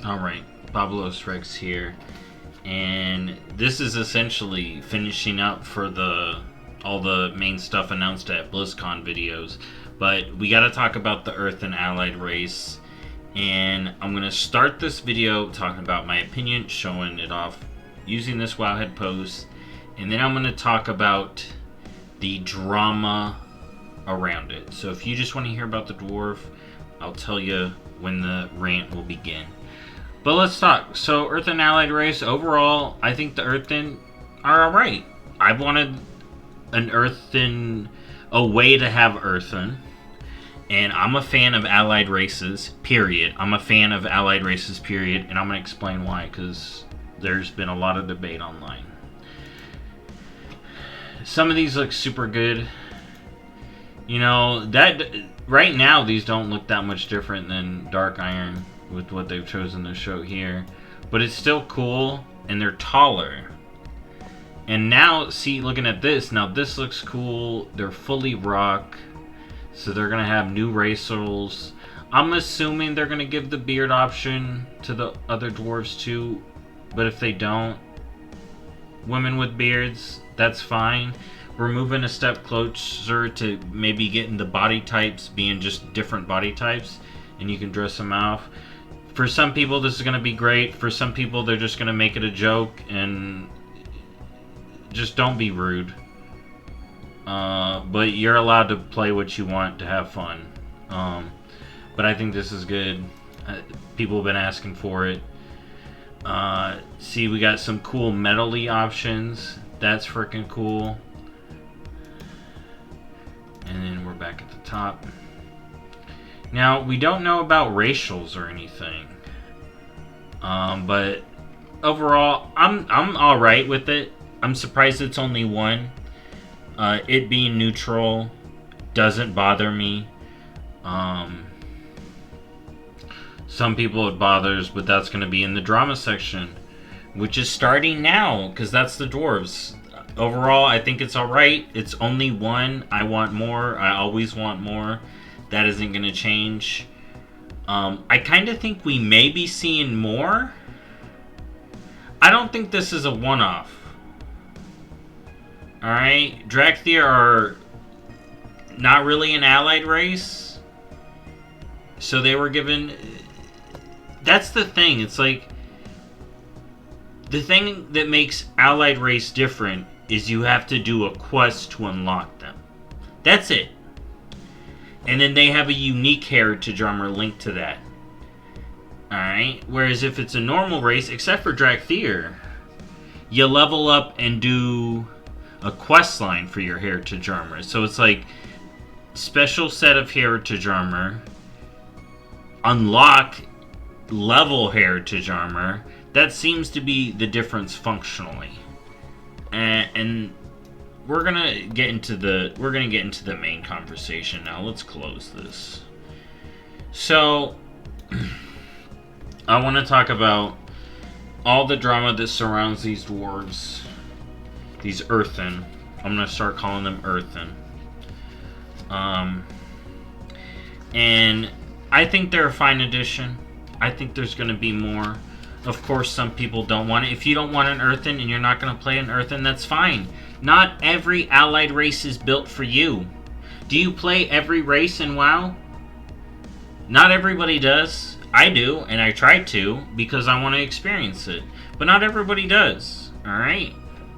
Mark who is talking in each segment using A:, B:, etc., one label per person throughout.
A: Alright, BobalosRex here, and this is essentially finishing up for all the main stuff announced at BlizzCon videos, but we gotta talk about the Earthen allied race, and I'm gonna start this video talking about my opinion, showing it off using this Wowhead post, and then I'm gonna talk about the drama around it. So if you just want to hear about the dwarf, I'll tell you when the rant will begin. But let's talk. So, Earthen allied race, overall, I think the Earthen are alright. I wanted an Earthen, a way to have Earthen. And I'm a fan of allied races, period. I'm a fan of allied races, period. And I'm going to explain why, because there's been a lot of debate online. Some of these look super good. You know, that right now, these don't look that much different than Dark Iron with what they've chosen to show here, but it's still cool, and they're taller. And now, see, looking at this, now this looks cool. They're fully rock, so they're gonna have new racials. I'm assuming they're gonna give the beard option to the other dwarves too, but if they don't, women with beards, that's fine. We're moving a step closer to maybe getting the body types being just different body types, and you can dress them out. For some people, this is going to be great. For some people, they're just going to make it a joke, and just don't be rude. But you're allowed to play what you want to have fun. But I think this is good. People have been asking for it. See, we got some cool metal-y options. That's freaking cool. And then we're back at the top. Now, we don't know about racials or anything. But overall, I'm alright with it. I'm surprised it's only one. It being neutral doesn't bother me. Some people it bothers, but that's going to be in the drama section, which is starting now, because that's the dwarves. Overall, I think it's alright. It's only one. I want more. I always want more. That isn't going to change. I kind of think we may be seeing more. I don't think this is a one-off. Alright? Drakthir are not really an allied race. So they were given... That's the thing. It's like... The thing that makes allied race different is you have to do a quest to unlock them. That's it. And then they have a unique heritage armor linked to that. Alright? Whereas if it's a normal race, except for Drakthir, you level up and do a quest line for your heritage armor. So it's like, special set of heritage armor, unlock level heritage armor. That seems to be the difference functionally. And we're gonna get into the main conversation now. Let's close this. So I want to talk about all the drama that surrounds these dwarves, these Earthen. I'm gonna start calling them Earthen. And I think they're a fine addition. I think there's gonna be more. Of course, some people don't want it. If you don't want an Earthen and you're not gonna play an Earthen, that's fine. Not every allied race is built for you. Do you play every race in WoW? Not everybody does. I do, and I try to, because I want to experience it. But not everybody does, alright?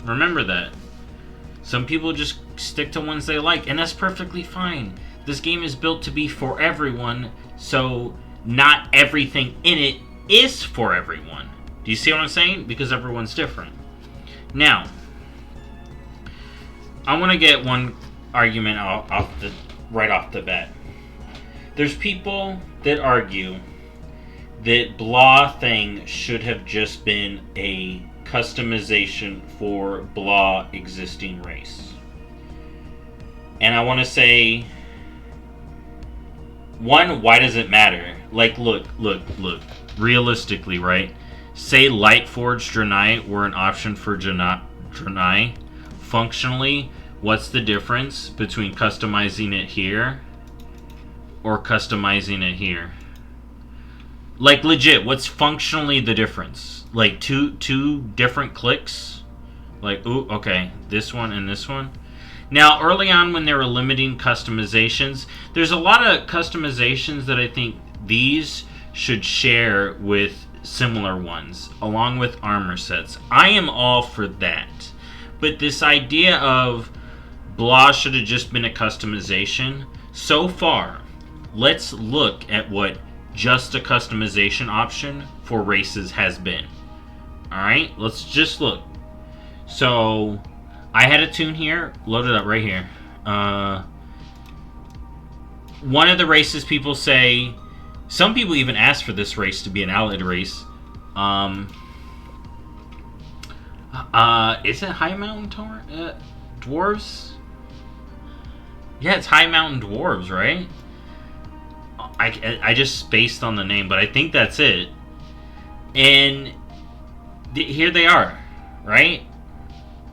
A: Remember that. Some people just stick to ones they like, and that's perfectly fine. This game is built to be for everyone, so not everything in it is for everyone. Do you see what I'm saying? Because everyone's different. Now, I want to get one argument right off the bat. There's people that argue that Blah thing should have just been a customization for Blah existing race. And I want to say, one, why does it matter? Like, look. Realistically, right? Say Lightforged Draenei were an option for Draenei. Functionally, what's the difference between customizing it here or customizing it here? Like, legit, what's functionally the difference? Like, two different clicks? Like, ooh, okay, this one and this one. Now, early on when they were limiting customizations, there's a lot of customizations that I think these should share with similar ones, along with armor sets. I am all for that. But this idea of blah should have just been a customization, so far, let's look at what just a customization option for races has been. Alright, let's just look. So, I had a tune here, loaded up right here. One of the races people say, some people even ask for this race to be an allied race. Is it High Mountain Dwarves? Yeah, it's High Mountain Dwarves, right? I just spaced on the name, but I think that's it. And here they are, right?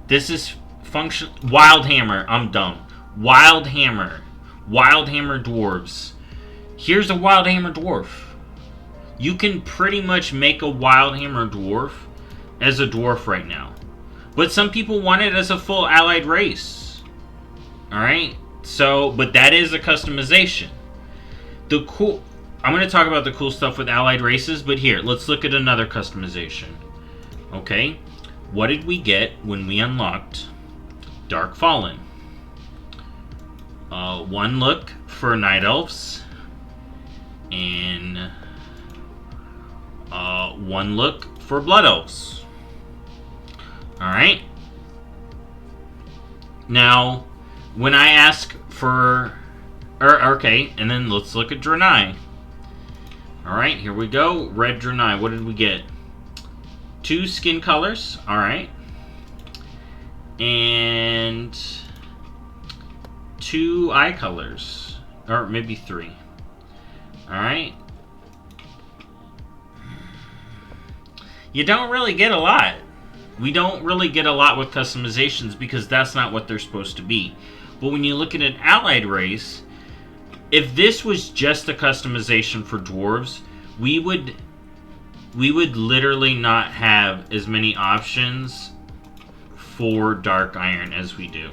A: This is function Wildhammer. I'm dumb. Wildhammer Dwarves. Here's a Wildhammer Dwarf. You can pretty much make a Wildhammer Dwarf as a dwarf right now, but some people want it as a full allied race. All right. So, but that is a customization. I'm going to talk about the cool stuff with allied races, but here, let's look at another customization. Okay, what did we get when we unlocked Dark Fallen? One look for Night Elves, and one look for Blood Elves. Alright. Now, when I ask for... okay, and then let's look at Draenei. Alright, here we go. Red Draenei. What did we get? 2 skin colors. Alright. And 2 eye colors. Or maybe 3. Alright. You don't really get a lot. We don't really get a lot with customizations because that's not what they're supposed to be. But when you look at an allied race, if this was just a customization for dwarves, we would literally not have as many options for Dark Iron as we do.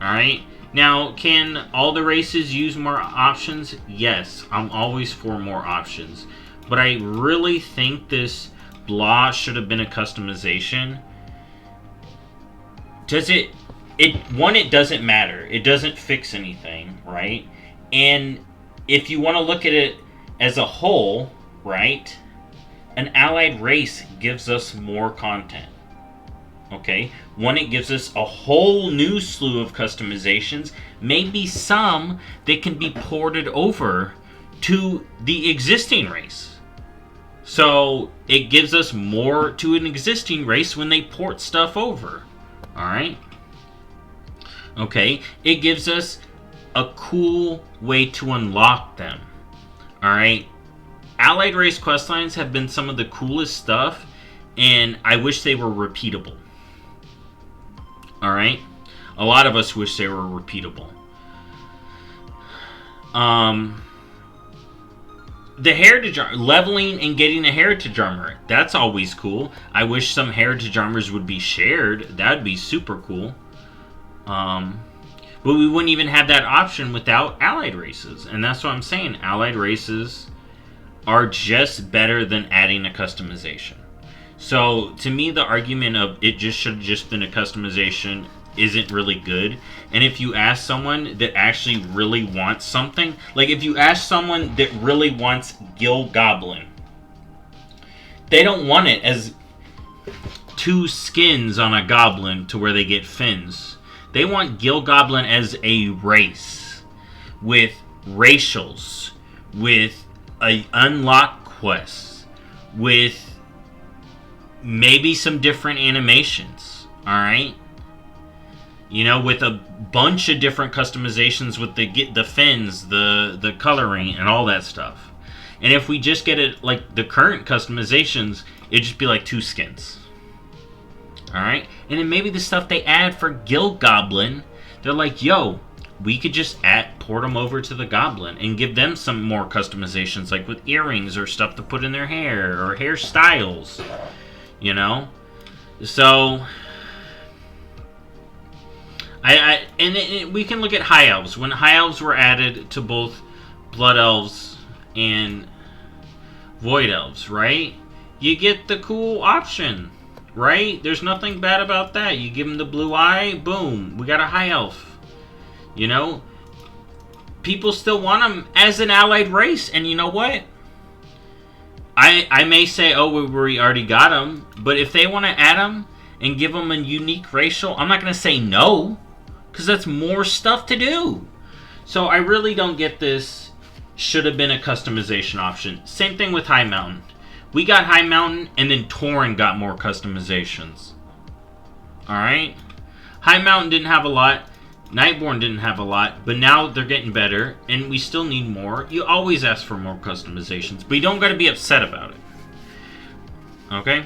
A: Alright? Now, can all the races use more options? Yes, I'm always for more options. But I really think this blah should have been a customization. Does it... It doesn't matter. It doesn't fix anything, right? And if you want to look at it as a whole, right, an allied race gives us more content. Okay? One, it gives us a whole new slew of customizations, maybe some that can be ported over to the existing race. So, it gives us more to an existing race when they port stuff over. Alright? Okay? It gives us a cool way to unlock them. Alright? Allied race questlines have been some of the coolest stuff, and I wish they were repeatable. Alright? A lot of us wish they were repeatable. The heritage leveling and getting a heritage armor, that's always cool. I wish some heritage armors would be shared. That would be super cool. But we wouldn't even have that option without allied races. And that's what I'm saying. Allied races are just better than adding a customization. So, to me, the argument of it just should have just been a customization isn't really good. And if you ask someone that actually really wants something, like if you ask someone that really wants Gil Goblin, they don't want it as 2 skins on a goblin to where they get fins. They want Gil Goblin as a race with racials, with a unlock quests, with maybe some different animations. Alright? You know, with a bunch of different customizations with the fins, the coloring, and all that stuff. And if we just get it like the current customizations, it'd just be like 2 skins. Alright? And then maybe the stuff they add for Gil Goblin, they're like, yo, we could just port them over to the Goblin and give them some more customizations, like with earrings or stuff to put in their hair or hairstyles, you know. So we can look at High Elves. When High Elves were added to both Blood Elves and Void Elves, right? You get the cool option, right? There's nothing bad about that. You give them the blue eye, boom, we got a High Elf. You know, people still want them as an allied race, and you know what? I may say, oh, we already got them, but if they want to add them and give them a unique racial, I'm not going to say no, because that's more stuff to do. So I really don't get this. Should have been a customization option. Same thing with High Mountain. We got High Mountain, and then Tauren got more customizations. Alright? High Mountain didn't have a lot. Nightborne didn't have a lot, but now they're getting better, and we still need more. You always ask for more customizations, but you don't got to be upset about it. Okay?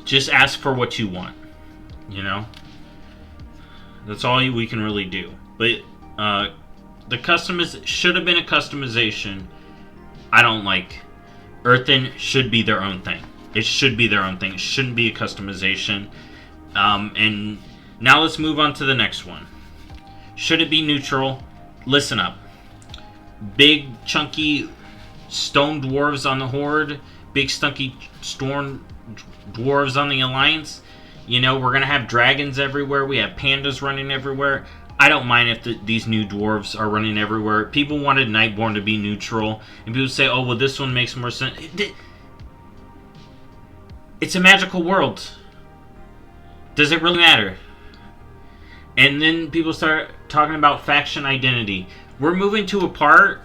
A: Just ask for what you want. You know? That's all we can really do. But the should have been a customization. I don't like. Earthen should be their own thing. It should be their own thing. It shouldn't be a customization. And now let's move on to the next one. Should it be neutral? Listen up. Big, chunky stone dwarves on the Horde. Big, stunky storm dwarves on the Alliance. You know, we're going to have dragons everywhere. We have pandas running everywhere. I don't mind if these new dwarves are running everywhere. People wanted Nightborne to be neutral. And people say, oh, well, this one makes more sense. It's a magical world. Does it really matter? And then people start talking about faction identity. We're moving to a part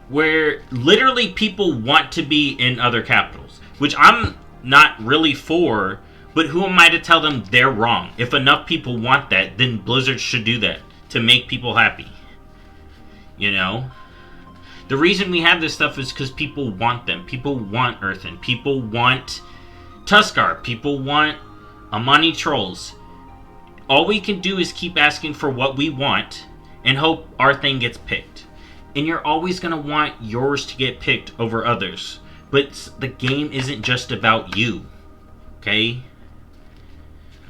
A: where literally people want to be in other capitals, which I'm not really for, but who am I to tell them they're wrong? If enough people want that, then Blizzard should do that to make people happy. You know? The reason we have this stuff is because people want them. People want Earthen. People want Tuskar. People want Amani Trolls. All we can do is keep asking for what we want and hope our thing gets picked. And you're always going to want yours to get picked over others. But the game isn't just about you. Okay?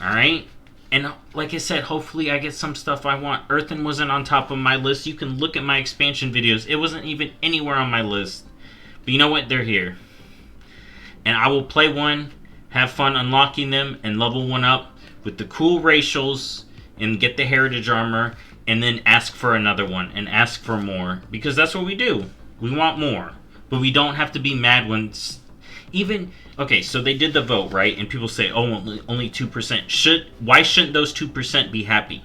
A: Alright? And like I said, hopefully I get some stuff I want. Earthen wasn't on top of my list. You can look at my expansion videos. It wasn't even anywhere on my list. But you know what? They're here. And I will play one, have fun unlocking them, and level one up with the cool racials, and get the heritage armor, and then ask for another one, and ask for more. Because that's what we do. We want more. But we don't have to be mad when... Even... Okay, so they did the vote, right? And people say, oh, only 2%. Why shouldn't those 2% be happy?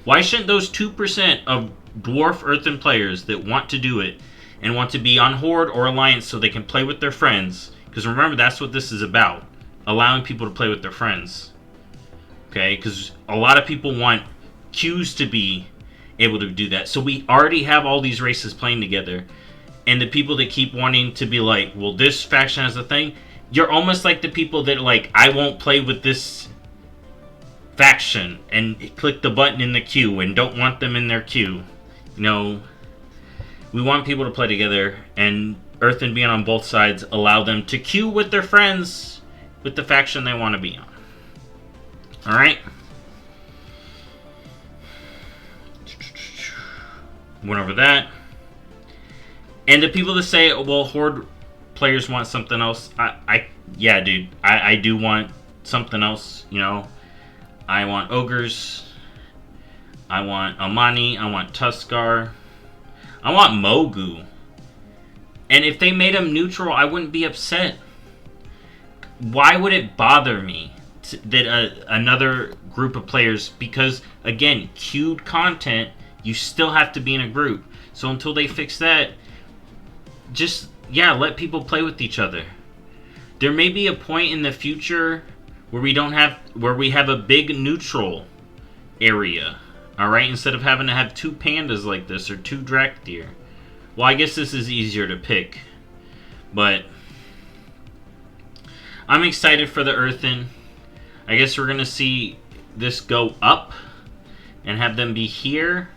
A: Why shouldn't those 2% of Dwarf Earthen players that want to do it, and want to be on Horde or Alliance so they can play with their friends... Because remember, that's what this is about. Allowing people to play with their friends. Okay, because a lot of people want queues to be able to do that. So we already have all these races playing together. And the people that keep wanting to be like, well, this faction has a thing. You're almost like the people that are like, I won't play with this faction. And click the button in the queue and don't want them in their queue. You know, we want people to play together. And Earthen being on both sides allow them to queue with their friends with the faction they want to be on. Alright. Went over that. And the people that say, well, Horde players want something else. Yeah, dude. I do want something else, you know. I want Ogres. I want Amani. I want Tuskar. I want Mogu. And if they made him neutral, I wouldn't be upset. Why would it bother me that another group of players... Because, again, queued content, you still have to be in a group. So until they fix that... Just, yeah, let people play with each other. There may be a point in the future where we have a big neutral area. Alright? Instead of having to have 2 pandas like this or 2 Draktyr. Well, I guess this is easier to pick. But I'm excited for the Earthen. I guess we're going to see this go up. and have them be here.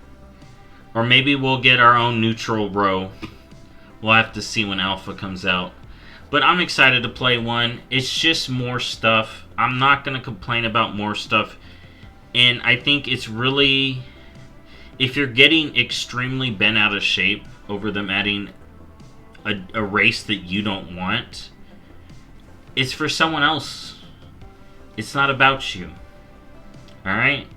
A: Or maybe we'll get our own neutral row. We'll have to see when Alpha comes out. But I'm excited to play one. It's just more stuff. I'm not going to complain about more stuff. And I think it's really... If you're getting extremely bent out of shape over them adding a race that you don't want, it's for someone else. It's not about you. Alright?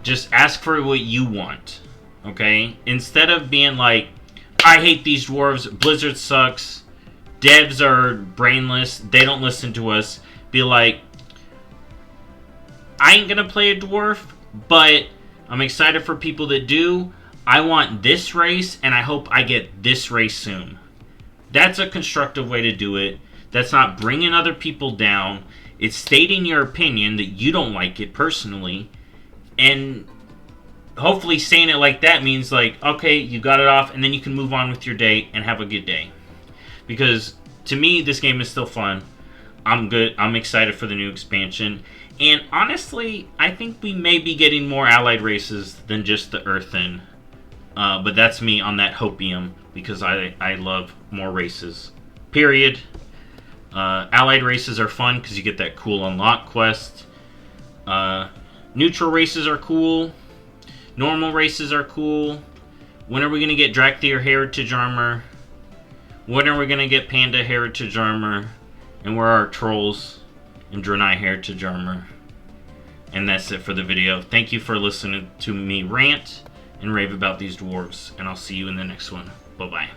A: Just ask for what you want. Okay? Instead of being like, I hate these dwarves, Blizzard sucks, devs are brainless, they don't listen to us. Be like, I ain't gonna play a dwarf, but I'm excited for people that do. I want this race, and I hope I get this race soon. That's a constructive way to do it. That's not bringing other people down. It's stating your opinion that you don't like it personally. And hopefully saying it like that means like, okay, you got it off, and then you can move on with your day and have a good day. Because to me, this game is still fun. I'm good. I'm excited for the new expansion. And honestly, I think we may be getting more allied races than just the Earthen. But that's me on that hopium, because I love more races. Period. Allied races are fun because you get that cool unlock quest. Neutral races are cool. Normal races are cool. When are we going to get Drakthir Heritage Armor? When are we going to get Panda Heritage Armor? And where are our Trolls and Draenei Heritage Armor? And that's it for the video. Thank you for listening to me rant and rave about these dwarves. And I'll see you in the next one. Bye-bye.